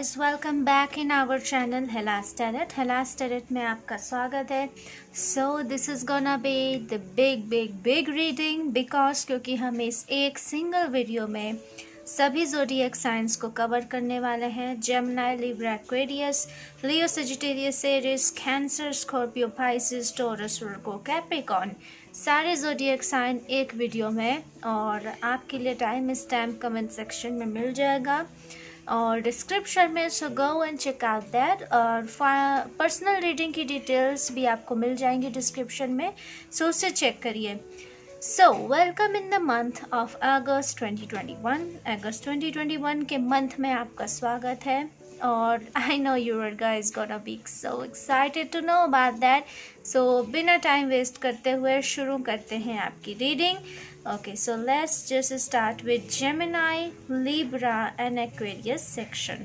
Guys, welcome back in our channel Hellas Tarot में आपका स्वागत है। So this is gonna be the big reading because क्योंकि हम इस एक सिंगल वीडियो में सभी ज़ोडिएक साइंस को कवर करने वाले हैं। Gemini, Libra, Aquarius, Leo, Sagittarius, Aries, cancer, Scorpio, Pisces, Taurus, Virgo, Capricorn, सारे ज़ोडिएक साइन एक वीडियो में। और आपके लिए टाइम स्टैम्प कमेंट सेक्शन में मिल जाएगा और डिस्क्रिप्शन में, so go and check out that. और पर्सनल रीडिंग की डिटेल्स भी आपको मिल जाएंगी डिस्क्रिप्शन में, सो उसे चेक करिए। So welcome in the month of August 2021। अगस्त 2021 के मंथ में आपका स्वागत है और I know you are guys gonna be so excited to know about that. So बिना टाइम वेस्ट करते हुए शुरू करते हैं आपकी रीडिंग। Okay, so let's just start with Gemini, Libra and Aquarius section.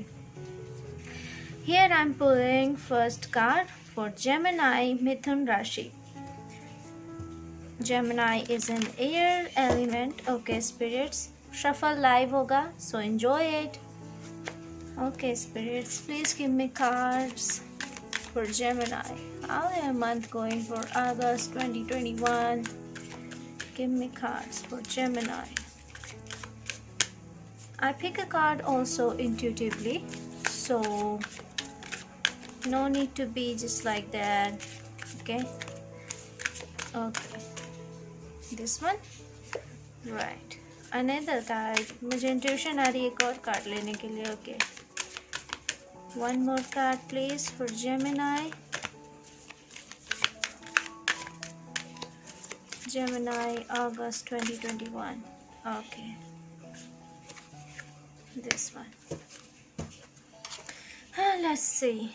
Here I'm pulling first card for Gemini, Mithun Rashi. Gemini is an air element. Okay, spirits, shuffle live hoga, so enjoy it. Okay, spirits, please give me cards for Gemini. How is your month going for August 2021? Give me cards for Gemini. I pick a card also intuitively, so no need to be just like that. Okay, this one, right? Another card. मुझे intuition आ रही है एक और card लेने के लिए. Okay, one more card please for Gemini. Gemini, August 2021. Okay, this one. Let's see.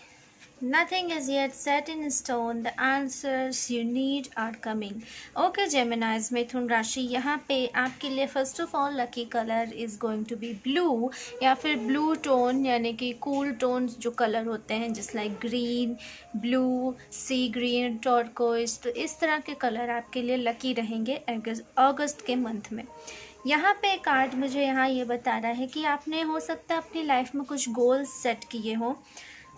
Nothing is yet set in stone. The answers you need are coming. Okay, Geminis, मिथुन राशि, यहाँ पे आपके लिए first of all lucky colour is going to be blue या फिर blue tone, यानी कि cool tones जो कलर होते हैं जिस लाइक ग्रीन, ब्लू, सी ग्रीन, टर्कोइज, तो इस तरह के कलर आपके लिए लकी रहेंगे अगस्त के मंथ में। यहाँ पे कार्ड मुझे यहाँ ये बता रहा है कि आपने हो सकता है अपनी लाइफ में कुछ गोल्स सेट किए हों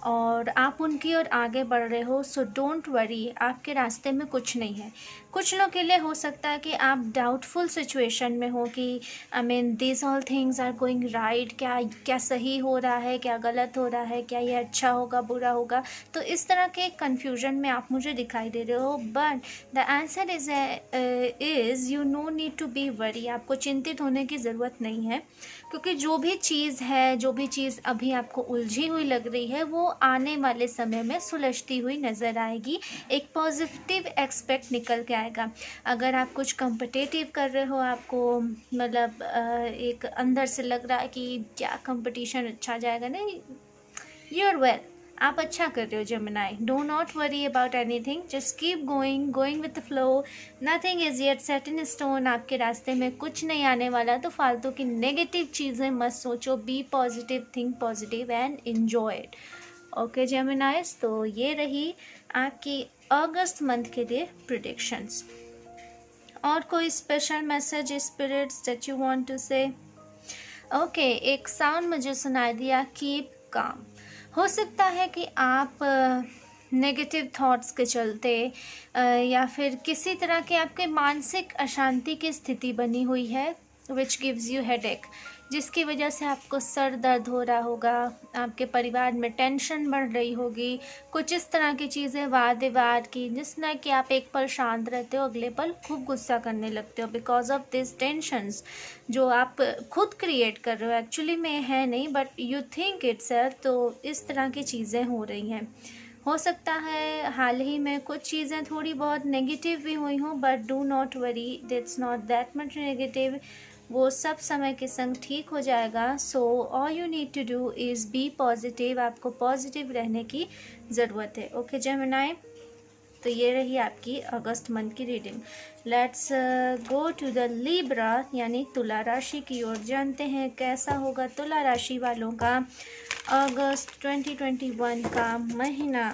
और आप उनकी ओर आगे बढ़ रहे हो। सो डोंट वरी, आपके रास्ते में कुछ नहीं है। कुछ लोग के लिए हो सकता है कि आप डाउटफुल सिचुएशन में हो कि I mean this all things are going right, क्या सही हो रहा है, क्या गलत हो रहा है, क्या ये अच्छा होगा बुरा होगा, तो इस तरह के कन्फ्यूजन में आप मुझे दिखाई दे रहे हो। But the answer is you no need to be worry. आपको चिंतित होने की ज़रूरत नहीं है, क्योंकि जो भी चीज़ अभी आपको उलझी हुई लग रही है वो आने वाले समय में सुलझती हुई नज़र आएगी। एक पॉजिटिव एक्सपेक्ट निकल के आएगा। अगर आप कुछ कॉम्पिटिटिव कर रहे हो, आपको मतलब एक अंदर से लग रहा है कि क्या कंपटीशन अच्छा जाएगा, नहीं, यू आर वेल, आप अच्छा कर रहे हो Gemini. Do not worry about anything, just keep going with the flow. Nothing is yet set in stone. आपके रास्ते में कुछ नहीं आने वाला, तो फालतू की नेगेटिव चीज़ें मत सोचो। Be positive, think positive and enjoy it. Okay Geminis, तो ये रही आपकी अगस्त मंथ के लिए प्रिडिक्शंस। और कोई special message spirits that you want to say? Okay, एक साउंड मुझे सुनाई दिया, कीप काम। हो सकता है कि आप नेगेटिव थॉट्स के चलते या फिर किसी तरह के आपके मानसिक अशांति की स्थिति बनी हुई है विच गिव्स यू हेडेक, जिसकी वजह से आपको सर दर्द हो रहा होगा, आपके परिवार में टेंशन बढ़ रही होगी, कुछ इस तरह की चीज़ें वाद विवाद की, जिसना कि आप एक पल शांत रहते हो, अगले पल खूब गुस्सा करने लगते हो बिकॉज ऑफ दिस टेंशंस जो आप खुद क्रिएट कर रहे हो। एक्चुअली में है नहीं, but you think it's sir. तो इस तरह की चीज़ें हो रही हैं। हो सकता है हाल ही में कुछ चीज़ें थोड़ी बहुत नेगेटिव भी हुई हों, but do not worry, that's not that much negative. वो सब समय के संग ठीक हो जाएगा। So all you need to do is be positive. आपको पॉजिटिव रहने की ज़रूरत है। ओके जेमिनाई, तो ये रही आपकी अगस्त मंथ की reading. Let's go to the Libra यानी तुला राशि की ओर। जानते हैं कैसा होगा तुला राशि वालों का अगस्त 2021 का महीना।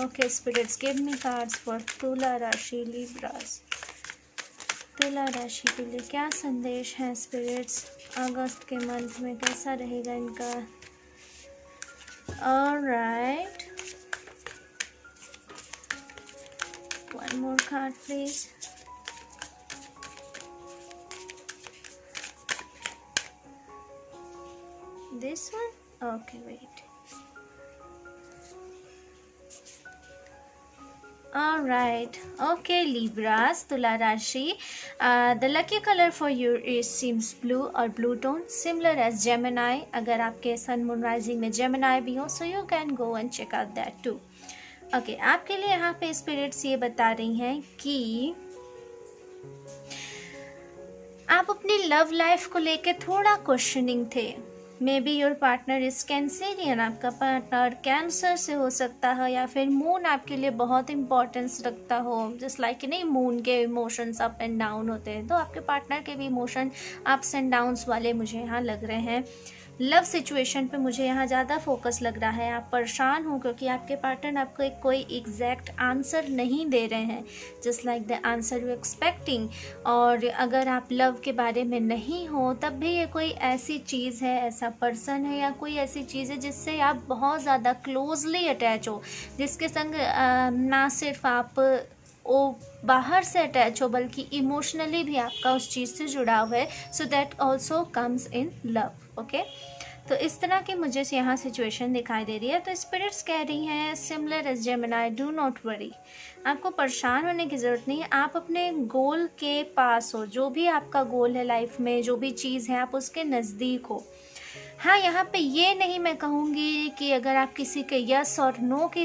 Okay spirits, give me cards for तुला राशि लिब्रास। तुला राशि के लिए क्या संदेश है स्पिरिट्स? अगस्त के मंथ में कैसा रहेगा इनका Alright. One more card, please. This one? Okay, wait. Alright. Okay, Libras, Tula Rashi. The lucky color for you seems blue or blue tone, similar as Gemini. अगर आपके Sun Moon Rising में Gemini भी हो, so you can go and check out that too. Okay, आपके लिए यहाँ पे spirits ये बता रही हैं कि आप अपनी लव लाइफ को लेके थोड़ा क्वेश्चनिंग थे. May be your partner is Cancerian, आपका पार्टनर कैंसर से हो सकता है, या फिर मून आपके लिए बहुत इंपॉर्टेंस रखता हो. जस्ट लाइक नहीं, मून के इमोशंस अप एंड डाउन होते हैं, तो आपके पार्टनर के भी इमोशन अप्स एंड डाउन्स वाले मुझे यहाँ लग रहे हैं. लव सिचुएशन पे मुझे यहाँ ज़्यादा फोकस लग रहा है. आप परेशान हो क्योंकि आपके पार्टनर आपको कोई एग्जैक्ट आंसर नहीं दे रहे हैं, just like the answer you expecting. और अगर आप लव के बारे में नहीं हो, तब भी ये कोई ऐसी चीज़ है, ऐसा पर्सन है, या कोई ऐसी चीज़ है जिससे आप बहुत ज़्यादा क्लोजली अटैच हो, जिसके संग ना सिर्फ आप वो बाहर से अटैच हो, बल्कि इमोशनली भी आपका उस चीज़ से जुड़ाव है. So that also comes in love. Okay, तो इस तरह की मुझे यहाँ सिचुएशन दिखाई दे रही है. तो स्पिरिट्स कह रही हैं similar as Gemini, do not worry. आपको परेशान होने की ज़रूरत नहीं है. आप अपने गोल के पास हो, जो भी आपका गोल है लाइफ में, जो भी चीज़ है, आप उसके नज़दीक हो. हाँ, यहाँ पे ये नहीं मैं कहूँगी कि अगर आप किसी के यस और नो की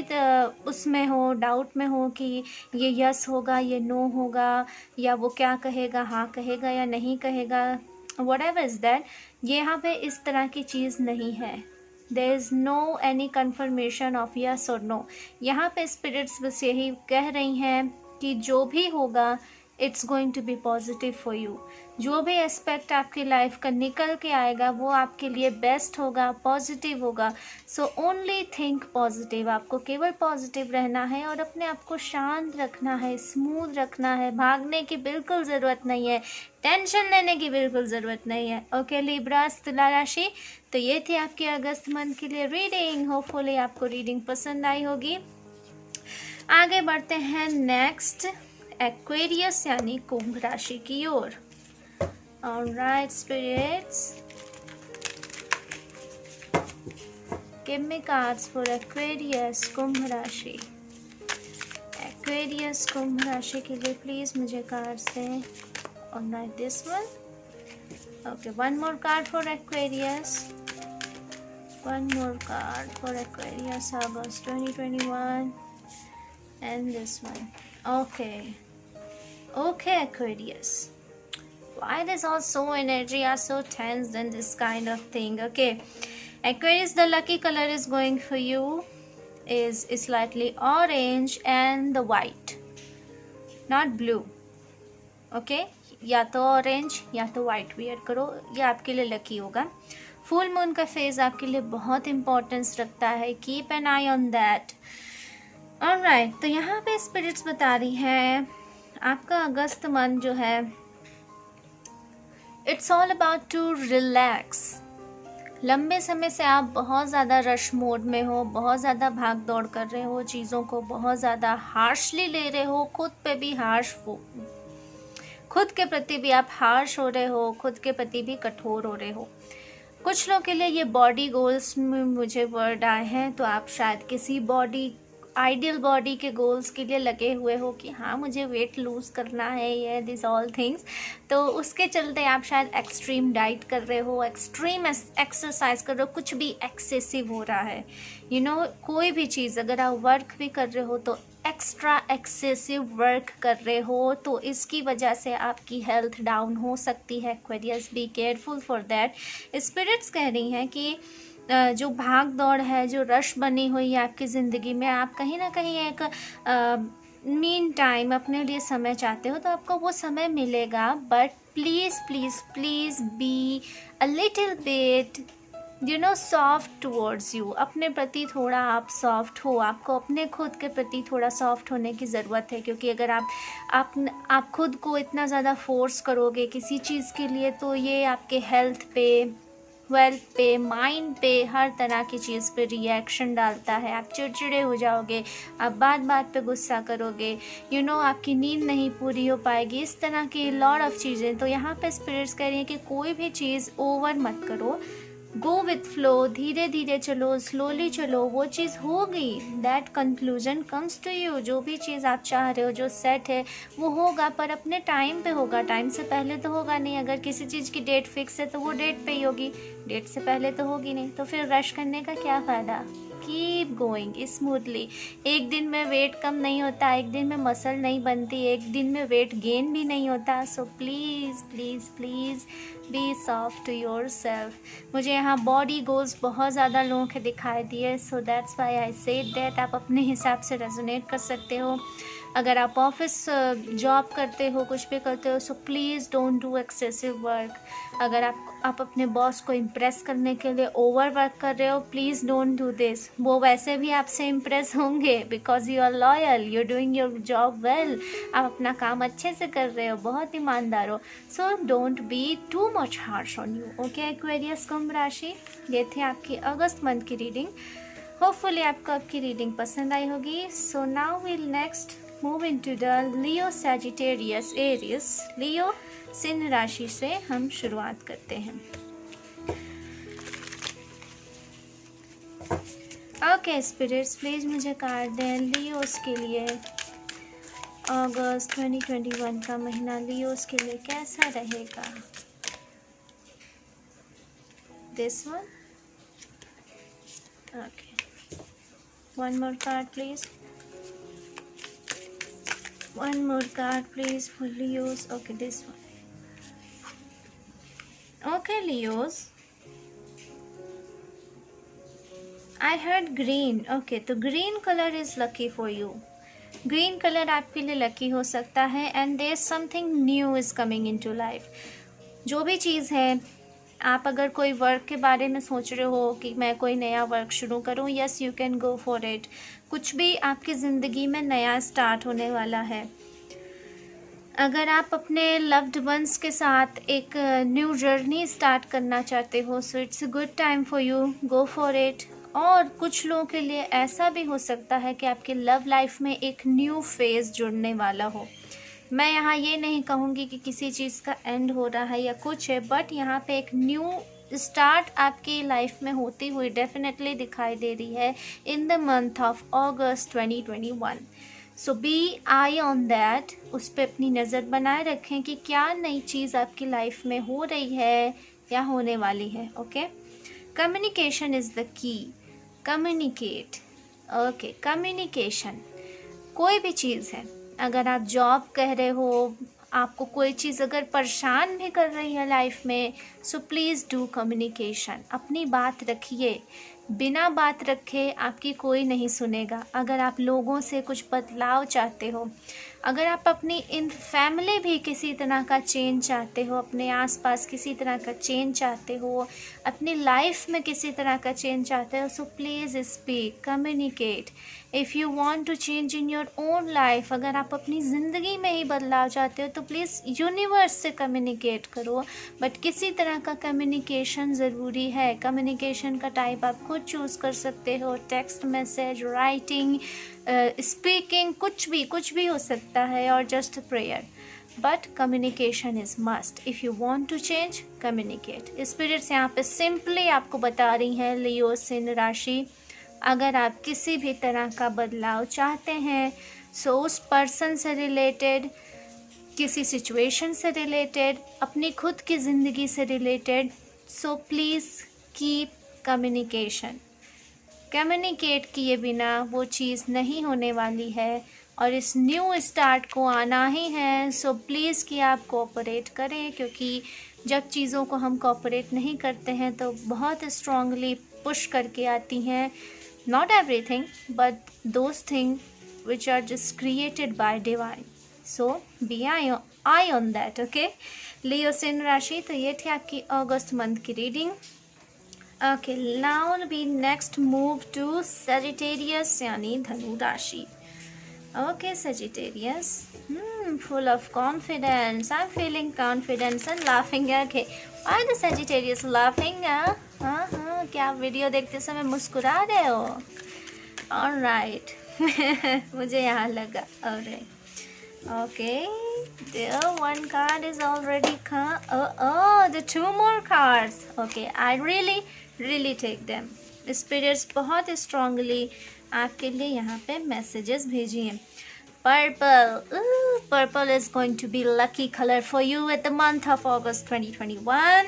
उसमें हो, डाउट में हो कि ये यस होगा, ये नो होगा, या वो क्या कहेगा, हाँ कहेगा या नहीं कहेगा, whatever is that, ये यहाँ पे इस तरह की चीज़ नहीं है. there is no any confirmation of yes or no. यहाँ पे स्पिरिट्स बस यही कह रही हैं कि जो भी होगा it's going to be positive for you. जो भी एस्पेक्ट आपकी लाइफ का निकल के आएगा वो आपके लिए बेस्ट होगा, पॉजिटिव होगा. So only think positive. आपको केवल पॉजिटिव रहना है और अपने आप को शांत रखना है, स्मूथ रखना है. भागने की बिल्कुल ज़रूरत नहीं है, टेंशन लेने की बिल्कुल ज़रूरत नहीं है. ओके लिब्रास, तुला राशि. तो ये थी आपकी अगस्त मंथ के लिए रीडिंग. होपफुली आपको रीडिंग पसंद आई होगी. आगे बढ़ते हैं नेक्स्ट एक्वेरियस यानी कुंभ राशि की ओर. Alright spirits, give me cards for Aquarius Kumbh राशि. एक्वेरियस कुंभ राशि के लिए प्लीज मुझे कार्ड्स दें. Alright, this one. Okay, one more card for Aquarius. One more card for Aquarius August 2021 and this one. Okay Aquarius, why this all so energy are so tense and this kind of thing. Okay Aquarius, the lucky color is going for you is slightly orange and the white, not blue. Okay, या तो orange या तो white where करो, ये आपके लिए lucky होगा. Full moon का फेज आपके लिए बहुत इंपॉर्टेंस रखता है. Keep an I on that. Alright, तो यहाँ पे स्पिरिट्स बता रही है आपका अगस्त मंथ जो है it's all about to relax. लंबे समय से आप बहुत ज़्यादा रश मोड में हो, बहुत ज़्यादा भाग दौड़ कर रहे हो, चीज़ों को बहुत ज़्यादा हार्शली ले रहे हो, खुद पे भी हार्श हो, खुद के प्रति भी आप हार्श हो रहे हो, खुद के प्रति भी कठोर हो रहे हो. कुछ लोगों के लिए ये बॉडी गोल्स में मुझे वर्ड आए हैं, तो आप शायद किसी बॉडी आइडियल बॉडी के गोल्स के लिए लगे हुए हो कि हाँ मुझे वेट लूज़ करना है, ये दिस ऑल थिंग्स. तो उसके चलते आप शायद एक्सट्रीम डाइट कर रहे हो, एक्सट्रीम एक्सरसाइज कर रहे हो, कुछ भी एक्सेसिव हो रहा है. यू नो, कोई भी चीज़ अगर आप वर्क भी कर रहे हो तो एक्स्ट्रा एक्सेसिव वर्क कर रहे हो, तो इसकी वजह से आपकी हेल्थ डाउन हो सकती है. Aquarius, be careful for that. Spirits कह रही हैं कि जो भाग दौड़ है, जो रश बनी हुई है आपकी ज़िंदगी में, आप कहीं ना कहीं एक मीन टाइम अपने लिए समय चाहते हो, तो आपको वो समय मिलेगा. But please please please be a little bit soft towards you. अपने प्रति थोड़ा आप सॉफ्ट हो. आपको अपने खुद के प्रति थोड़ा सॉफ्ट होने की ज़रूरत है, क्योंकि अगर आप खुद को इतना ज़्यादा फोर्स करोगे किसी चीज़ के लिए, तो ये आपके हेल्थ पे, वेल्थ पे, माइंड पे, हर तरह की चीज़ पे रिएक्शन डालता है। आप चिड़चिड़े हो जाओगे, आप बात बात पे गुस्सा करोगे, आपकी नींद नहीं पूरी हो पाएगी, इस तरह की लॉट ऑफ चीज़ें। तो यहाँ पे स्पिरिट्स कह रही हैं कि कोई भी चीज़ ओवर मत करो, गो विथ फ्लो, धीरे धीरे चलो, स्लोली चलो, वो चीज़ होगी। That conclusion comes to you. जो भी चीज़ आप चाह रहे हो, जो सेट है, वो होगा, पर अपने टाइम पे होगा। टाइम से पहले तो होगा नहीं। अगर किसी चीज़ की डेट फिक्स है तो वो डेट पे ही होगी, डेट से पहले तो होगी नहीं। तो फिर रश करने का क्या फ़ायदा। Keep going smoothly. एक दिन में वेट कम नहीं होता, एक दिन में मसल नहीं बनती, एक दिन में वेट गेन भी नहीं होता। So please please please be soft to yourself. मुझे यहाँ बॉडी गोल्स बहुत ज़्यादा लोगों के दिखाई दिए, so that's why I said that. आप अपने हिसाब से रेजोनेट कर सकते हो। अगर आप ऑफिस जॉब करते हो, कुछ भी करते हो, so please don't do excessive work. अगर आप अपने बॉस को इम्प्रेस करने के लिए ओवर वर्क कर रहे हो, प्लीज़ डोंट डू दिस। वो वैसे भी आपसे इम्प्रेस होंगे because you are loyal, you are doing your job well. आप अपना काम अच्छे से कर रहे हो, बहुत ईमानदार हो। So don't be too much harsh on you. Okay Aquarius Kumbh राशि, ये थी आपकी अगस्त मंथ की रीडिंग। होपफुली आपको आपकी रीडिंग पसंद आई होगी। So now will next move into the Leo Sagittarius Aries. Leo Singh राशि से हम शुरुआत करते हैं। ओके स्पिरिट्स, प्लीज़ मुझे कार्ड दें लियोस के लिए। अगस्त 2021 का महीना लियोस के लिए कैसा रहेगा? This one. Okay, one more card please, one more card please for Leos. Okay, this one. Okay Leos, I heard green. Okay, तो green color is lucky for you. Green colour आपके लिए lucky हो सकता है। And there something new is coming into life. जो भी चीज़ है, आप अगर कोई वर्क के बारे में सोच रहे हो कि मैं कोई नया वर्क शुरू करूं, yes you can go for it. कुछ भी आपकी ज़िंदगी में नया स्टार्ट होने वाला है। अगर आप अपने लव्ड वंस के साथ एक न्यू जर्नी स्टार्ट करना चाहते हो, so it's a good time for you, go for it. और कुछ लोगों के लिए ऐसा भी हो सकता है कि आपके लव लाइफ में एक न्यू फेज़ जुड़ने वाला हो। मैं यहाँ ये नहीं कहूँगी कि किसी चीज़ का एंड हो रहा है या कुछ है, बट यहाँ पे एक न्यू स्टार्ट आपकी लाइफ में होती हुई डेफिनेटली दिखाई दे रही है in the month of August 2021। So be eye on that. उस पर अपनी नज़र बनाए रखें कि क्या नई चीज़ आपकी लाइफ में हो रही है या होने वाली है। ओके, कम्युनिकेशन इज़ द की। कम्युनिकेट। ओके, कम्युनिकेशन कोई भी चीज़ है। अगर आप जॉब कह रहे हो, आपको कोई चीज़ अगर परेशान भी कर रही है लाइफ में, सो प्लीज़ डू कम्युनिकेशन। अपनी बात रखिए। बिना बात रखे आपकी कोई नहीं सुनेगा। अगर आप लोगों से कुछ बदलाव चाहते हो, अगर आप अपनी इन फैमिली भी किसी तरह का चेंज चाहते हो, अपने आसपास किसी तरह का चेंज चाहते हो, अपनी लाइफ में किसी तरह का चेंज चाहते हो, so please speak, communicate. If you want to change in your own life, अगर आप अपनी ज़िंदगी में ही बदलाव चाहते हो, तो प्लीज़ यूनिवर्स से कम्युनिकेट करो। बट किसी तरह का कम्युनिकेशन ज़रूरी है। कम्युनिकेशन का टाइप आप खुद चूज़ कर सकते हो, टेक्स्ट मैसेज, राइटिंग, स्पीकिंग, कुछ भी हो सकता है, और just prayer. But communication is must. If you want to change, communicate. Spirits यहाँ पे सिंपली आपको बता रही हैं, लियो सिंह राशि, अगर आप किसी भी तरह का बदलाव चाहते हैं, सो उस पर्सन से रिलेटेड, किसी सिचुएशन से रिलेटेड, अपनी खुद की ज़िंदगी से related, so please keep communication. Communicate किए बिना वो चीज़ नहीं होने वाली है, और इस न्यू स्टार्ट को आना ही है। सो प्लीज़ कि आप कोऑपरेट करें, क्योंकि जब चीज़ों को हम कोऑपरेट नहीं करते हैं तो बहुत स्ट्रांगली पुश करके आती हैं। Not everything, but those thing which are just created by divine. So be eye on that. Okay Leo Singh राशि, तो ये थी आपकी अगस्त मंथ की reading. Okay, now we next move to Sagittarius यानी धनु राशि। Okay, Sagittarius. Full of confidence. I'm feeling confidence and laughing. Okay. Why the Sagittarius laughing? हाँ, क्या आप वीडियो देखते समय मुस्कुरा रहे हो? All right. मुझे यहाँ लगा. All right. Okay. There one card is already come. Oh, the two more cards. Okay. I really take them. Spirits बहुत strongly आपके लिए यहाँ पे messages भेजी हैं. Purple. Ooh, purple is going to be lucky color for you at the month of August 2021.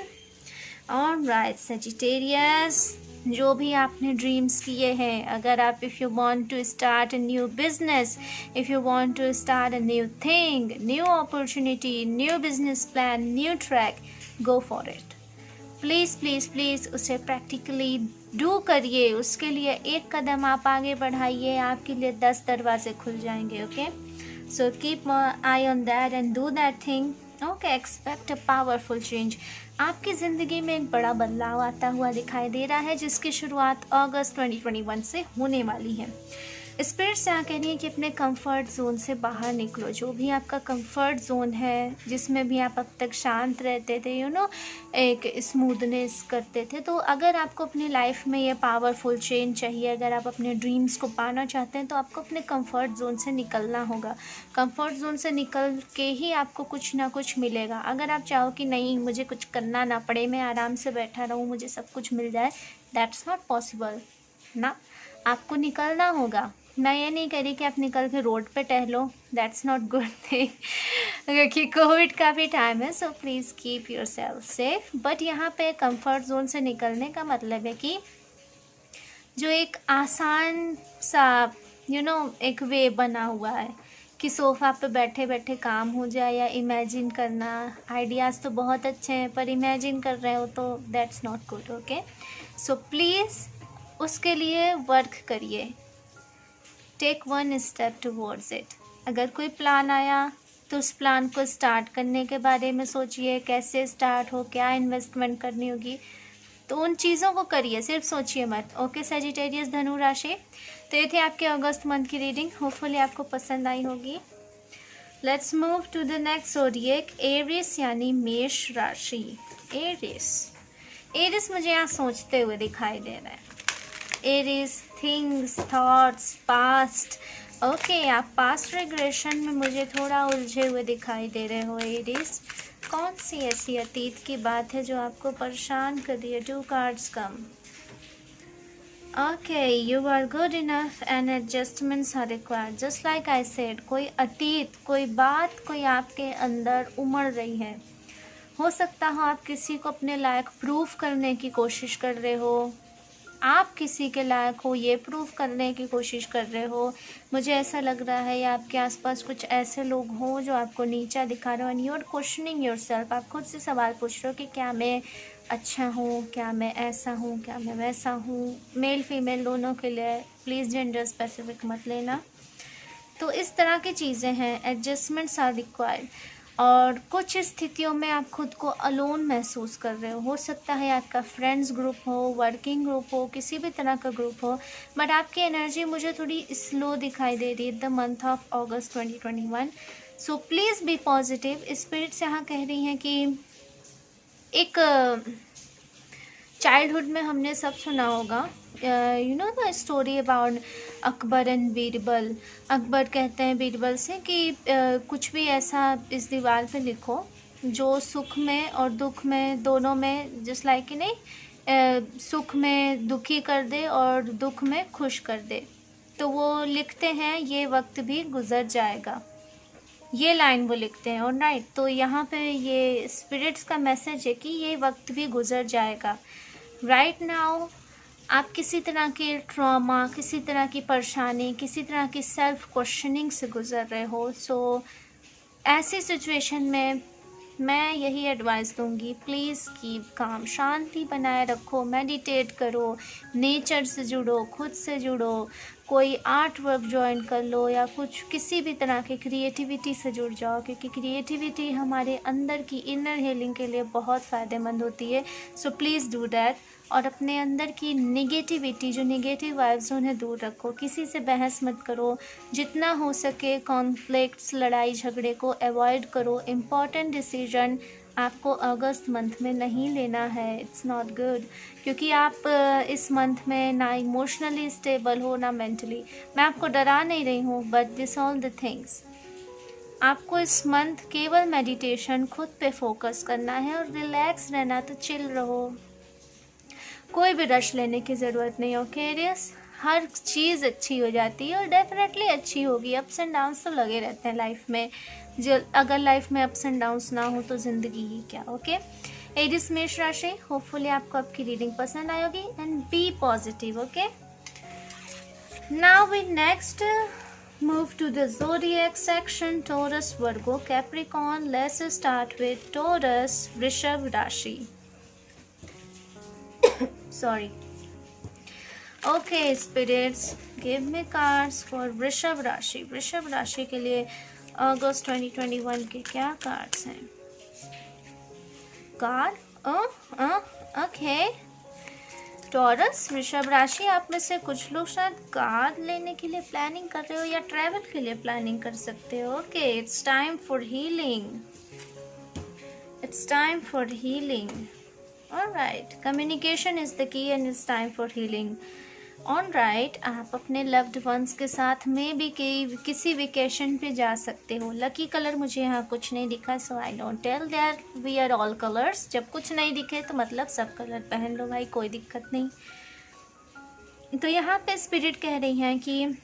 Alright, Sagittarius. जो भी आपने ड्रीम्स किए हैं, अगर आप if you want to start a new business, if you want to start a new thing, new opportunity, new business plan, new track, go for it. Please please please उसे practically do करिए. उसके लिए एक कदम आप आगे बढ़ाइए, आपके लिए 10 दरवाजे खुल जाएंगे. Okay, so keep I on that and do that thing. Okay, expect a powerful change. आपकी ज़िंदगी में एक बड़ा बदलाव आता हुआ दिखाई दे रहा है, जिसकी शुरुआत अगस्त 2021 से होने वाली है. स्पिरिट्स यहाँ कह रही है कि अपने कंफर्ट जोन से बाहर निकलो. जो भी आपका कंफर्ट जोन है, जिसमें भी आप अब तक शांत रहते थे, एक स्मूथनेस करते थे, तो अगर आपको अपनी लाइफ में ये पावरफुल चेंज चाहिए, अगर आप अपने ड्रीम्स को पाना चाहते हैं, तो आपको अपने कंफर्ट जोन से निकलना होगा. कंफर्ट जोन से निकल के ही आपको कुछ ना कुछ मिलेगा. अगर आप चाहो कि नहीं, मुझे कुछ करना ना पड़े, मैं आराम से बैठा रहूँ, मुझे सब कुछ मिल जाए, दैट्स नॉट पॉसिबल ना. आपको निकलना होगा. मैं ये नहीं कह रही कि आप निकल के रोड पे टहलो, दैट्स नॉट गुड थिंग, क्योंकि कोविड का भी टाइम है. So please keep your self safe. But यहाँ पे कंफर्ट जोन से निकलने का मतलब है कि जो एक आसान सा एक वे बना हुआ है कि सोफ़ा पे बैठे बैठे काम हो जाए, या इमेजिन करना. आइडियाज़ तो बहुत अच्छे हैं, पर इमेजिन कर रहे हो तो that's not good. Okay, so please उसके लिए वर्क करिए. Take one step towards it. अगर कोई प्लान आया तो उस प्लान को स्टार्ट करने के बारे में सोचिए. कैसे स्टार्ट हो, क्या इन्वेस्टमेंट करनी होगी, तो उन चीज़ों को करिए, सिर्फ सोचिए मत. ओके सजिटेरियस, धनु राशि. तो ये थे आपके अगस्त मंथ की रीडिंग. होपफुली आपको पसंद आई होगी. Let's move to the next zodiac, Aries यानी मेष राशि. एरिस मुझे यहाँ सोचते हुए दिखाई दे रहा है. Aries, things, thoughts, past. Okay, आप पास्ट रिग्रेशन में मुझे थोड़ा उलझे हुए दिखाई दे रहे हो. एरिस, कौन सी ऐसी अतीत की बात है जो आपको परेशान कर रही है? 2 cards come. Okay, you are good enough and adjustments are required. Just like I said, कोई अतीत, कोई बात, कोई आपके अंदर उमड़ रही है. हो सकता हो आप किसी को अपने लायक प्रूव करने की कोशिश कर रहे हो, आप किसी के लायक हो ये प्रूव करने की कोशिश कर रहे हो. मुझे ऐसा लग रहा है या आपके आसपास कुछ ऐसे लोग हों जो आपको नीचा दिखा रहे हो. And you are questioning yourself. आप खुद से सवाल पूछ रहे हो कि क्या मैं अच्छा हूँ, क्या मैं ऐसा हूँ, क्या मैं वैसा हूँ. मेल फीमेल दोनों के लिए, प्लीज़ जेंडर स्पेसिफिक मत लेना. तो इस तरह की चीज़ें हैं. Adjustments are required. और कुछ स्थितियों में आप खुद को अलोन महसूस कर रहे हो सकता है आपका फ्रेंड्स ग्रुप हो, वर्किंग ग्रुप हो, किसी भी तरह का ग्रुप हो, बट आपकी एनर्जी मुझे थोड़ी स्लो दिखाई दे रही है the month of August 2021. So please be positive. Spirits यहाँ कह रही हैं कि एक चाइल्डहुड में हमने सब सुना होगा, the story about Akbar and Birbal. Akbar कहते हैं बीरबल से कि कुछ भी ऐसा इस दीवार पे लिखो जो सुख में और दुख में दोनों में, जस्ट लाइक कि नहीं, सुख में दुखी कर दे और दुख में खुश कर दे. तो वो लिखते हैं ये वक्त भी गुजर जाएगा, ये लाइन वो लिखते हैं. और राइट, तो यहाँ पे ये स्पिरिट्स का मैसेज है कि ये वक्त भी गुजर जाएगा. राइट नाउ आप किसी तरह के ट्रॉमा, किसी तरह की परेशानी, किसी तरह की सेल्फ क्वेश्चनिंग से गुजर रहे हो. सो ऐसी सिचुएशन में मैं यही एडवाइस दूंगी, प्लीज़ कीप काम. शांति बनाए रखो, मेडिटेट करो, नेचर से जुड़ो, खुद से जुड़ो, कोई आर्ट वर्क ज्वाइन कर लो, या कुछ किसी भी तरह की क्रिएटिविटी से जुड़ जाओ, क्योंकि क्रिएटिविटी हमारे अंदर की इनर हीलिंग के लिए बहुत फ़ायदेमंद होती है. So please do that. और अपने अंदर की नेगेटिविटी, जो नेगेटिव वाइब्स उन्हें दूर रखो। किसी से बहस मत करो, जितना हो सके कॉन्फ्लिक्ट्स, लड़ाई झगड़े को अवॉइड करो। इम्पॉर्टेंट डिसीजन आपको अगस्त मंथ में नहीं लेना है, इट्स नॉट गुड, क्योंकि आप इस मंथ में ना इमोशनली स्टेबल हो ना मेंटली। मैं आपको डरा नहीं रही हूँ, but this all the things, आपको इस मंथ केवल मेडिटेशन, खुद पे फोकस करना है और रिलैक्स रहना। तो चिल रहो, कोई भी रश लेने की ज़रूरत नहीं। ओके एरियस, हर चीज़ अच्छी हो जाती है और डेफिनेटली अच्छी होगी। अप्स एंड डाउन्स तो लगे रहते हैं लाइफ में, जो अगर लाइफ में अप्स एंड डाउन्स ना हो तो ज़िंदगी ही क्या। ओके एरियस मेष राशि, होपफुली आपको आपकी रीडिंग पसंद आई होगी and be positive. Okay, now we next move to the zodiac section, Taurus, Virgo, Capricorn. Let's start with Taurus, Rishabh Rashi. Sorry. Okay, spirits, give me cards for Rishabh Rashi. Rishabh Rashi के लिए अगस्त 2021 के क्या cards हैं? Card okay. Taurus, वृषभ राशि, आप में से कुछ लोग शायद कार लेने के लिए प्लानिंग कर रहे हो या ट्रैवल के लिए प्लानिंग कर सकते हो। Okay, it's time for healing, it's time for healing. Alright, communication is the key and it's time for healing. Alright, आप अपने लव्ड वंस के साथ में भी किसी वेकेशन पे जा सकते हो। लकी कलर मुझे यहाँ कुछ नहीं दिखा, so I don't tell there we are all colours. जब कुछ नहीं दिखे तो मतलब सब कलर पहन लो भाई, कोई दिक्कत नहीं। तो यहाँ पे स्पिरिट कह रही हैं कि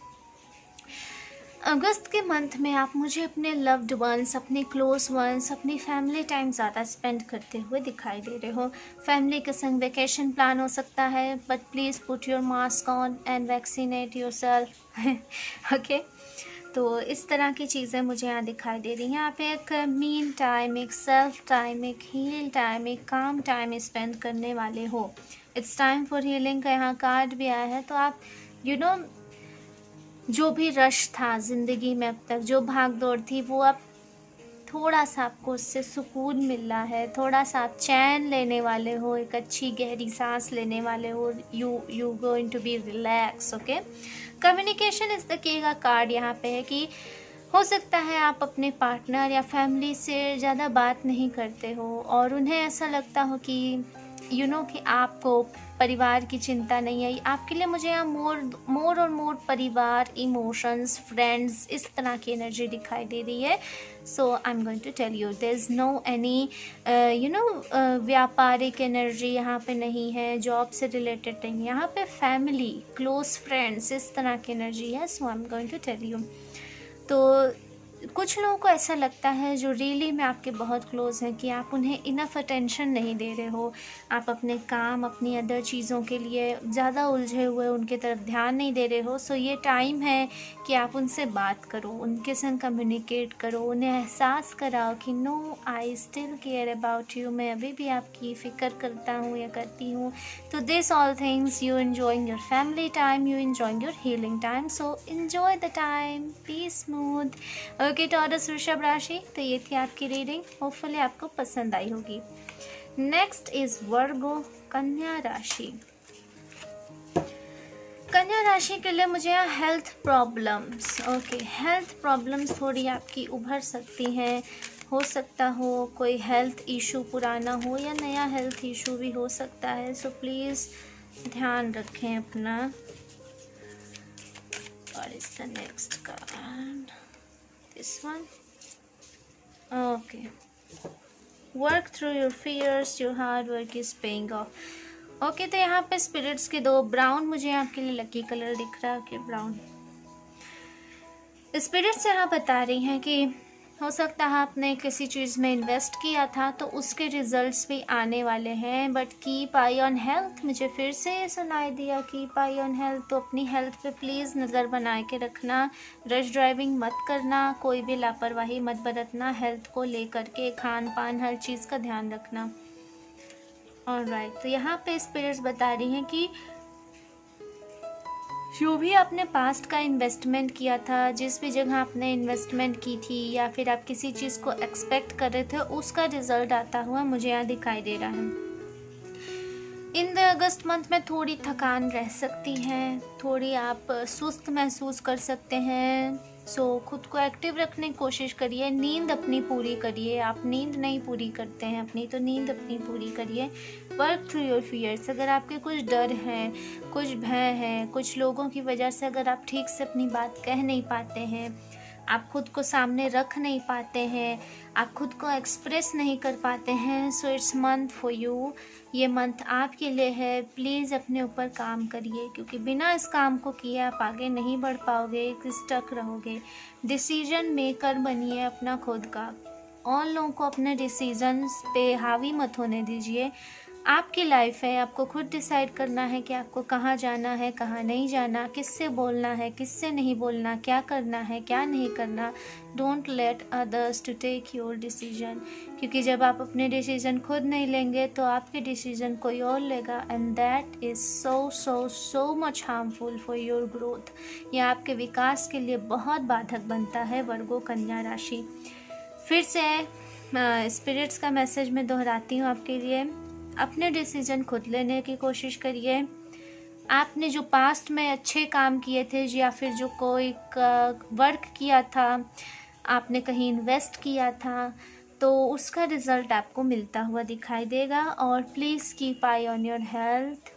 अगस्त के मंथ में आप मुझे अपने लव्ड वंस, अपने क्लोज वंस, अपनी फैमिली टाइम ज़्यादा स्पेंड करते हुए दिखाई दे रहे हो। फैमिली के संग वेकेशन प्लान हो सकता है, but please put your mask on and vaccinate yourself. Okay, तो इस तरह की चीज़ें मुझे यहाँ दिखाई दे रही हैं। आप एक मीन टाइम, एक सेल्फ टाइम, एक हील टाइम, एक काम टाइम स्पेंड करने वाले हो। इट्स टाइम फॉर हीलिंग का यहाँ कार्ड भी आया है। तो आप जो भी रश था ज़िंदगी में अब तक, जो भाग दौड़ थी, वो अब थोड़ा सा आपको उससे सुकून मिल रहा है, थोड़ा सा आप चैन लेने वाले हो, एक अच्छी गहरी सांस लेने वाले हो। You going to be relax. Okay, communication is the key का कार्ड यहाँ पे है कि हो सकता है आप अपने पार्टनर या फैमिली से ज़्यादा बात नहीं करते हो और उन्हें ऐसा लगता हो कि कि आपको परिवार की चिंता नहीं है। आपके लिए मुझे यहाँ मोर और मोर परिवार, इमोशंस, फ्रेंड्स, इस तरह की एनर्जी दिखाई दे रही है। So I am going to tell you, there is no any व्यापारिक एनर्जी यहाँ पे नहीं है, जॉब से रिलेटेड नहीं, यहाँ पे फैमिली, क्लोज फ्रेंड्स, इस तरह की एनर्जी है। So I am going to tell you. तो कुछ लोगों को ऐसा लगता है जो रियली में आपके बहुत क्लोज हैं कि आप उन्हें इनफ अटेंशन नहीं दे रहे हो। आप अपने काम, अपनी अदर चीज़ों के लिए ज़्यादा उलझे हुए, उनके तरफ ध्यान नहीं दे रहे हो। सो ये टाइम है कि आप उनसे बात करो, उनके संग कम्युनिकेट करो, उन्हें एहसास कराओ कि no, I still care about you, मैं अभी भी आपकी फ़िक्र करता हूँ या करती हूँ। तो this all things, you enjoying your family time, you enjoying your healing time. So enjoy the time, be smooth. Okay taurus, वृषभ राशि, तो ये थी आपकी रीडिंग, होपफुली आपको पसंद आई होगी। नेक्स्ट इज वर्गो, कन्या राशि। कन्या राशि के लिए मुझे यहाँ health problems, okay, health problems थोड़ी आपकी उभर सकती हैं। हो सकता हो कोई हेल्थ इशू पुराना हो या नया हेल्थ इशू भी हो सकता है। सो प्लीज़ ध्यान रखें अपना। और is the next card, this one, okay, work through your fears, your hard work is paying off। Okay, तो यहाँ पे स्पिरिट्स के दो ब्राउन, मुझे आपके लिए लकी कलर दिख रहा है कि ब्राउन। स्पिरिट्स यहाँ बता रही हैं कि हो सकता है आपने किसी चीज़ में इन्वेस्ट किया था तो उसके रिजल्ट्स भी आने वाले हैं, but keep I on health. मुझे फिर से ये सुनाई दिया, कीप आई ऑन हेल्थ। तो अपनी हेल्थ पे प्लीज़ नज़र बना के रखना, रश ड्राइविंग मत करना, कोई भी लापरवाही मत बरतना, हेल्थ को लेकर के खान पान हर चीज़ का ध्यान रखना। ऑलराइट, तो यहाँ पे स्पिरिट्स बता रही हैं कि जो भी आपने पास्ट का इन्वेस्टमेंट किया था, जिस भी जगह आपने इन्वेस्टमेंट की थी या फिर आप किसी चीज़ को एक्सपेक्ट कर रहे थे, उसका रिजल्ट आता हुआ मुझे यहाँ दिखाई दे रहा है। इन द अगस्त मंथ में थोड़ी थकान रह सकती है, थोड़ी आप सुस्त महसूस कर सकते हैं। सो खुद को एक्टिव रखने की कोशिश करिए, नींद अपनी पूरी करिए। आप नींद नहीं पूरी करते हैं अपनी, तो नींद अपनी पूरी करिए। Work through your fears. अगर आपके कुछ डर हैं, कुछ भय हैं, कुछ लोगों की वजह से अगर आप ठीक से अपनी बात कह नहीं पाते हैं, आप खुद को सामने रख नहीं पाते हैं, आप खुद को एक्सप्रेस नहीं कर पाते हैं, so it's month for you. ये मंथ आपके लिए है। प्लीज़ अपने ऊपर काम करिए, क्योंकि बिना इस काम को किए आप आगे नहीं बढ़ पाओगे, स्टक रहोगे। डिसीजन मेकर बनिए अपना खुद का। और लोगों को अपने डिसीजंस पे हावी मत होने दीजिए। आपकी लाइफ है, आपको खुद डिसाइड करना है कि आपको कहाँ जाना है, कहाँ नहीं जाना, किससे बोलना है, किससे नहीं बोलना, क्या करना है, क्या नहीं करना। Don't let others to take your decision, क्योंकि जब आप अपने डिसीजन खुद नहीं लेंगे तो आपके डिसीजन कोई और लेगा, and that is so so so much harmful for your growth. यह आपके विकास के लिए बहुत बाधक बनता है। वर्गो कन्या राशि, फिर से स्पिरिट्स का मैसेज मैं दोहराती हूँ आपके लिए। अपने डिसीजन खुद लेने की कोशिश करिए। आपने जो पास्ट में अच्छे काम किए थे, या फिर जो कोई वर्क किया था, आपने कहीं इन्वेस्ट किया था, तो उसका रिज़ल्ट आपको मिलता हुआ दिखाई देगा। और please keep I on your health.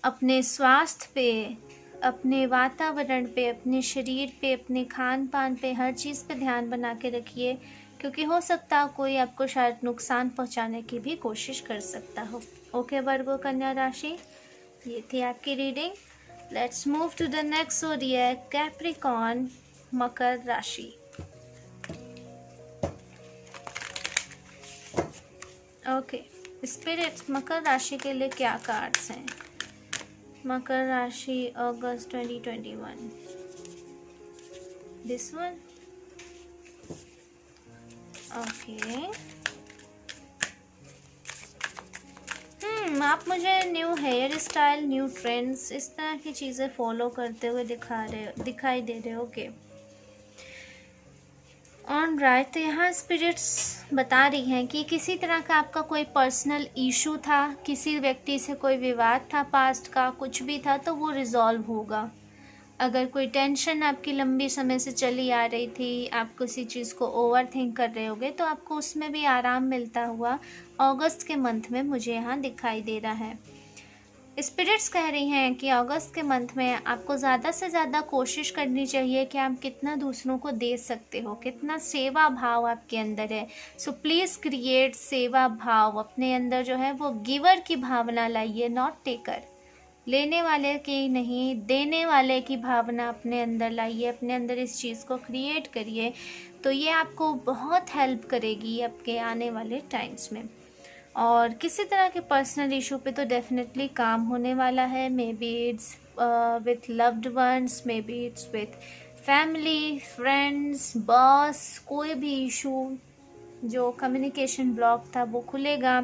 अपने स्वास्थ्य पे, अपने वातावरण पे, अपने शरीर पे, अपने खान पान पे, हर चीज़ पे ध्यान बना के रखिए, क्योंकि हो सकता है कोई आपको शायद नुकसान पहुंचाने की भी कोशिश कर सकता हो। ओके वर्गो कन्या राशि, ये थी आपकी reading. Let's move to the next zodiac, Capricorn, Makar राशि। ओके स्पिरिट्स, मकर राशि के लिए क्या कार्ड्स हैं? मकर राशि अगस्त 2021, दिस वन। ओके आप मुझे new hair style, new trends, इस तरह की चीज़ें फॉलो करते हुए दिखाई दे रहे हो। ओके ऑन राइट, तो यहाँ स्पिरिट्स बता रही हैं कि किसी तरह का आपका कोई पर्सनल इशू था, किसी व्यक्ति से कोई विवाद था पास्ट का, कुछ भी था, तो वो रिजॉल्व होगा। अगर कोई टेंशन आपकी लंबी समय से चली आ रही थी, आप किसी चीज़ को ओवर थिंक कर रहे होगे, तो आपको उसमें भी आराम मिलता हुआ अगस्त के मंथ में मुझे यहाँ दिखाई दे रहा है। स्पिरिट्स कह रही हैं कि अगस्त के मंथ में आपको ज़्यादा से ज़्यादा कोशिश करनी चाहिए कि आप कितना दूसरों को दे सकते हो, कितना सेवा भाव आपके अंदर है। सो प्लीज़ क्रिएट सेवा भाव अपने अंदर, जो है वो गिवर की भावना लाइए, नॉट टेकर। लेने वाले की नहीं, देने वाले की भावना अपने अंदर लाइए, अपने अंदर इस चीज़ को क्रिएट करिए, तो ये आपको बहुत हेल्प करेगी आपके आने वाले टाइम्स में। और किसी तरह के पर्सनल इशू पे तो डेफिनेटली काम होने वाला है। May be it's with loved ones, may be it's with family, friends, boss, कोई भी इशू, जो कम्युनिकेशन ब्लॉक था वो खुलेगा।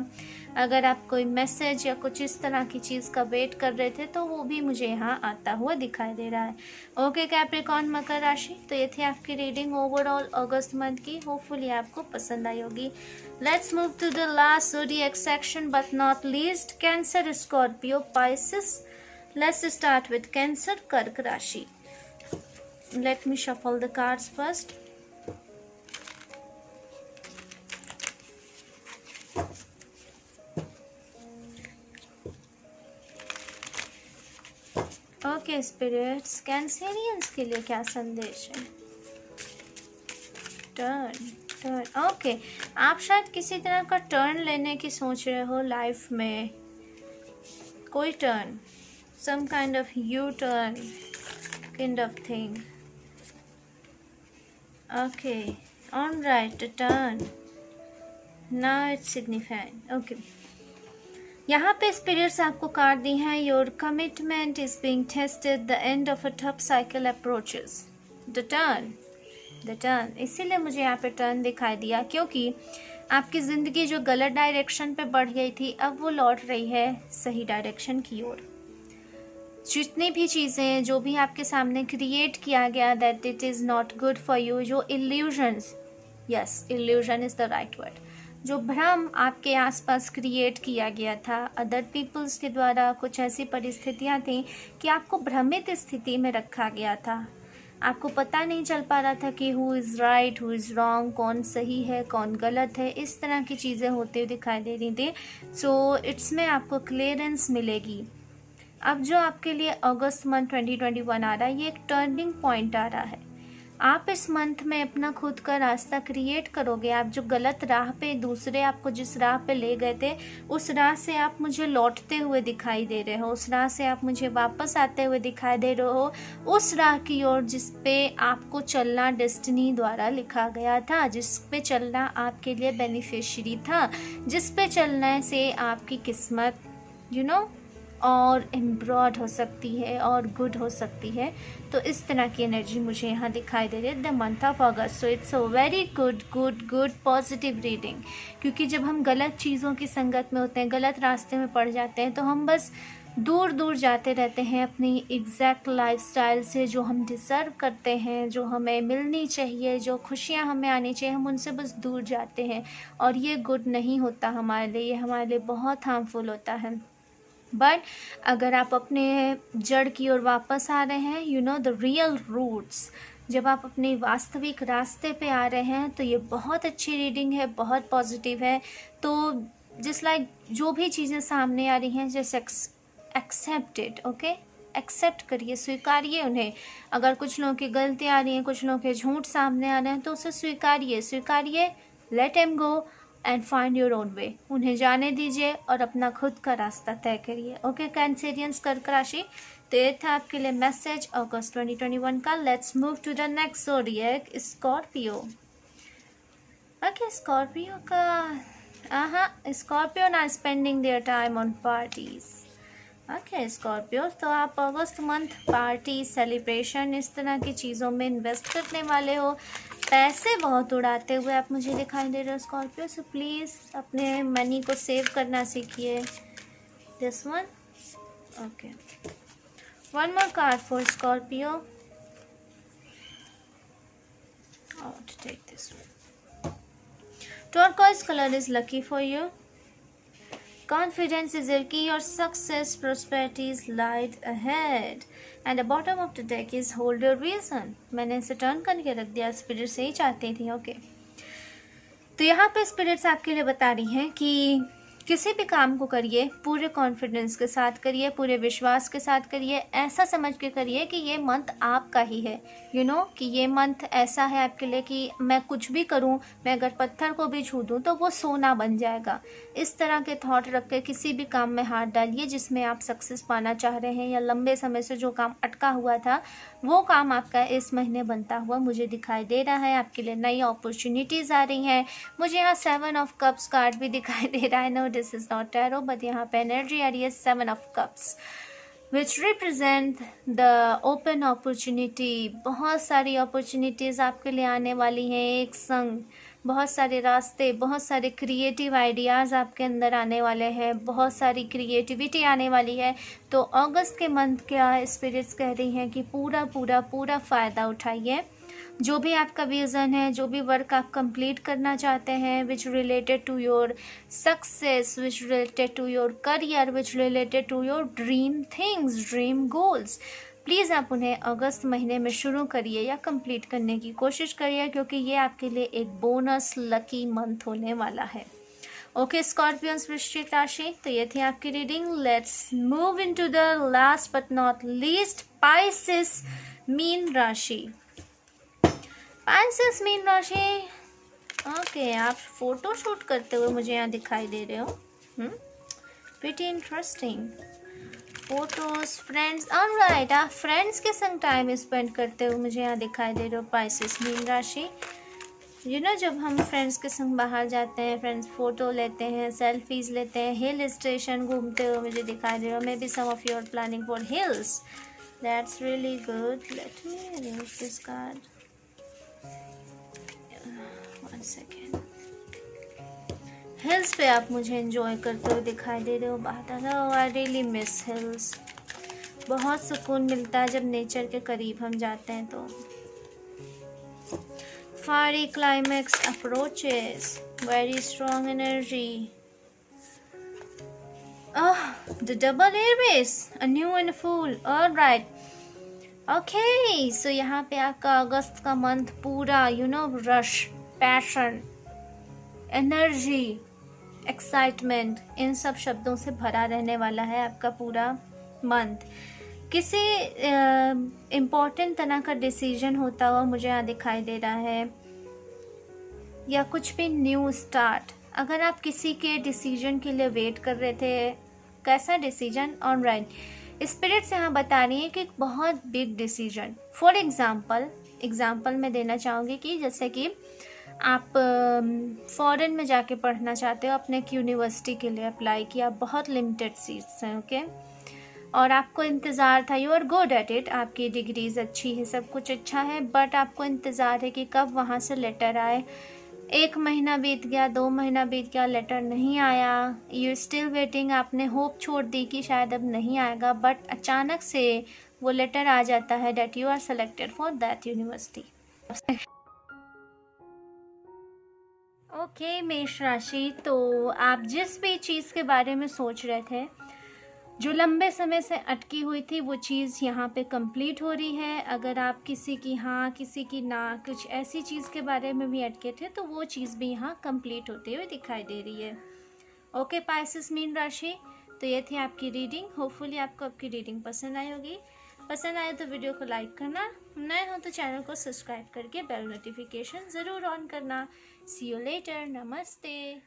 अगर आप कोई मैसेज या कुछ इस तरह की चीज़ का वेट कर रहे थे, तो वो भी मुझे यहाँ आता हुआ दिखाई दे रहा है। ओके कैप्रिकॉर्न मकर राशि, तो ये थी आपकी रीडिंग ओवरऑल अगस्त मंथ की। होपफुली आपको पसंद आई होगी। Let's move to the last zodiac section but not least, Cancer, Scorpio, Pisces. Let's start with Cancer, कर्क राशि। Let me shuffle the cards first. Okay spirits, Cancerians के लिए क्या संदेश है? टर्न ओके, आप शायद किसी तरह का टर्न लेने की सोच रहे हो लाइफ में, कोई turn, some kind of U turn kind of thing. Okay on right, turn now it's signifying. Okay यहाँ पे स्पिरिट्स आपको कार्ड दी हैं, your commitment is being tested, the end of a tough cycle approaches, the turn. इसीलिए मुझे यहाँ पे turn दिखाई दिया, क्योंकि आपकी ज़िंदगी जो गलत डायरेक्शन पे बढ़ गई थी, अब वो लौट रही है सही डायरेक्शन की ओर। जितनी भी चीज़ें, जो भी आपके सामने क्रिएट किया गया that it is not good for you, जो illusions, yes illusion is the right word, जो भ्रम आपके आसपास क्रिएट किया गया था अदर पीपल्स के द्वारा, कुछ ऐसी परिस्थितियां थी कि आपको भ्रमित स्थिति में रखा गया था। आपको पता नहीं चल पा रहा था कि who is right, who is wrong, कौन सही है कौन गलत है, इस तरह की चीज़ें होते हुए दिखाई दे रही थी। सो इट्स में आपको क्लियरेंस मिलेगी। अब जो आपके लिए अगस्त मंथ 2021 आ रहा है, ये एक टर्निंग पॉइंट आ रहा है। आप इस मंथ में अपना खुद का रास्ता क्रिएट करोगे। आप जो गलत राह पे, दूसरे आपको जिस राह पे ले गए थे, उस राह से आप मुझे लौटते हुए दिखाई दे रहे हो, उस राह से आप मुझे वापस आते हुए दिखाई दे रहे हो, उस राह की ओर जिस पे आपको चलना डेस्टिनी द्वारा लिखा गया था, जिस पे चलना आपके लिए बेनिफिशियरी था, जिस पे चलने से आपकी किस्मत और एम्ब्रॉयड हो सकती है और गुड हो सकती है। तो इस तरह की एनर्जी मुझे यहाँ दिखाई दे रही है the month of August. So it's a very good positive reading. क्योंकि जब हम गलत चीज़ों की संगत में होते हैं, गलत रास्ते में पड़ जाते हैं, तो हम बस दूर दूर जाते रहते हैं अपनी एग्जैक्ट लाइफस्टाइल से, जो हम डिज़र्व करते हैं, जो हमें मिलनी चाहिए, जो खुशियाँ हमें आनी चाहिए, हम उनसे बस दूर जाते हैं। और ये गुड नहीं होता हमारे लिए, ये हमारे लिए बहुत हार्मफुल होता है। बट अगर आप अपने जड़ की ओर वापस आ रहे हैं, द रियल रूट्स, जब आप अपने वास्तविक रास्ते पे आ रहे हैं, तो ये बहुत अच्छी रीडिंग है, बहुत पॉजिटिव है। तो जिस लाइक जो भी चीज़ें सामने आ रही हैं, just accept it, okay. Accept करिए, स्वीकारिए उन्हें। अगर कुछ लोगों की गलतियाँ आ रही हैं, कुछ लोगों के झूठ सामने आ रहे हैं, तो उसे स्वीकारिए, let him go and find your own way. उन्हें जाने दीजिए और अपना खुद का रास्ता तय करिए। ओके कैंसेरियंस, कर्क राशि, तो ये था आपके लिए मैसेज अगस्त 2021 का। Let's move to the next zodiac, Scorpio. Okay, Scorpio का Scorpio are spending their time on parties. Okay Scorpio, तो आप अगस्त मंथ पार्टी, सेलिब्रेशन, इस तरह की चीज़ों में इन्वेस्ट करने वाले हो। पैसे बहुत उड़ाते हुए आप मुझे दिखाई दे रहे हो स्कॉर्पियो। सो प्लीज़ अपने मनी को सेव करना सीखिए। This one, okay, one more card for Scorpio. Take this one. Turquoise colour is lucky for you. Confidence is your key. Your success, prosperity is light ahead. And the bottom of the deck is hold your reason. मैंने इसे turn करके रख दिया, spirit से ही चाहती थी। Okay, तो यहाँ पे स्पिरिट्स आपके लिए बता रही हैं कि किसी भी काम को करिए पूरे कॉन्फिडेंस के साथ करिए, पूरे विश्वास के साथ करिए, ऐसा समझ के करिए कि ये मंथ आपका ही है। कि ये मंथ ऐसा है आपके लिए कि मैं कुछ भी करूं, मैं अगर पत्थर को भी छू दूं तो वो सोना बन जाएगा। इस तरह के थॉट रख के किसी भी काम में हाथ डालिए जिसमें आप सक्सेस पाना चाह रहे हैं, या लंबे समय से जो काम अटका हुआ था वो काम आपका इस महीने बनता हुआ मुझे दिखाई दे रहा है। आपके लिए नई अपॉर्चुनिटीज़ आ रही हैं। मुझे यहाँ 7 ऑफ कप्स कार्ड भी दिखाई दे रहा है। No, this is not tarot, but यहाँ पे एनर्जी आ रही है 7 of cups, which represent the open opportunity। बहुत सारी अपॉर्चुनिटीज़ आपके लिए आने वाली हैं एक संग। बहुत सारे रास्ते, बहुत सारे क्रिएटिव आइडियाज़ आपके अंदर आने वाले हैं, बहुत सारी क्रिएटिविटी आने वाली है। तो अगस्त के मंथ क्या स्पिरिट्स कह रही हैं कि पूरा फ़ायदा उठाइए। जो भी आपका विज़न है, जो भी वर्क आप कंप्लीट करना चाहते हैं, which related to your success, which related to your career, which related to your dream things, dream goals, please आप उन्हें अगस्त महीने में शुरू करिए या कंप्लीट करने की कोशिश करिए, क्योंकि ये आपके लिए एक बोनस लकी मंथ होने वाला है। ओके स्कॉर्पियंस, वृश्चिक राशि, तो ये थी आपकी reading. Let's move into the last but not least, Pisces, mean राशि। पाइसेस मीन राशि, ओके, आप फोटो शूट करते हुए मुझे यहाँ दिखाई दे रहे हो। Pretty interesting photos, friends, alright, आप फ्रेंड्स के संग टाइम स्पेंड करते हुए मुझे यहाँ दिखाई दे रहे हो। पाइसेस मीन राशि, जब हम फ्रेंड्स के संग बाहर जाते हैं, फ्रेंड्स फोटो लेते हैं, सेल्फीज लेते हैं, हिल स्टेशन घूमते हुए मुझे दिखाई दे रहे हो। Maybe some of you are planning for hills, that's really good. Let me arrange this card, one second. Hills पे आप मुझे एंजॉय करते हुए दिखाई दे रहे हो बाहर। I really miss hills. बहुत सुकून मिलता है जब नेचर के करीब हम जाते हैं। तो fiery climax approaches, Very strong energy. Oh, the double airbase, a new and a full. All right. Okay, so यहाँ पे आपका अगस्त का मंथ पूरा रश, पैशन, एनर्जी, एक्साइटमेंट, इन सब शब्दों से भरा रहने वाला है आपका पूरा मंथ। किसी इम्पोर्टेंट तरह का डिसीजन होता हुआ मुझे यहाँ दिखाई दे रहा है, या कुछ भी न्यू स्टार्ट। अगर आप किसी के डिसीजन के लिए वेट कर रहे थे, कैसा डिसीजन? ऑलराइट, स्पिरिट्स यहाँ बता रही है कि बहुत बिग डिसीजन। फॉर एग्जाम्पल मैं देना चाहूँगी कि जैसे कि आप फॉरेन में जाके पढ़ना चाहते हो, अपने एक यूनिवर्सिटी के लिए अप्लाई किया, बहुत लिमिटेड सीट्स हैं, ओके, और आपको इंतज़ार था, you are good at it, आपकी डिग्रीज अच्छी है, सब कुछ अच्छा है, बट आपको इंतज़ार है कि कब वहाँ से लेटर आए। 1 महीना बीत गया, 2 महीना बीत गया, लेटर नहीं आया, यू स्टिल वेटिंग, आपने होप छोड़ दी कि शायद अब नहीं आएगा, बट अचानक से वो लेटर आ जाता है that you are selected for that university. Okay मेष राशि, तो आप जिस भी चीज़ के बारे में सोच रहे थे, जो लंबे समय से अटकी हुई थी, वो चीज़ यहाँ पे कंप्लीट हो रही है। अगर आप किसी की हाँ किसी की ना, कुछ ऐसी चीज़ के बारे में भी अटके थे, तो वो चीज़ भी यहाँ कंप्लीट होती हुई दिखाई दे रही है। ओके पाइसेस मीन राशि, तो ये थी आपकी रीडिंग। होपफुली आपको आपकी रीडिंग पसंद आई होगी। पसंद आए तो वीडियो को लाइक करना, नए हो तो चैनल को सब्सक्राइब करके बेल नोटिफिकेशन ज़रूर ऑन करना। सी यू लेटर, नमस्ते।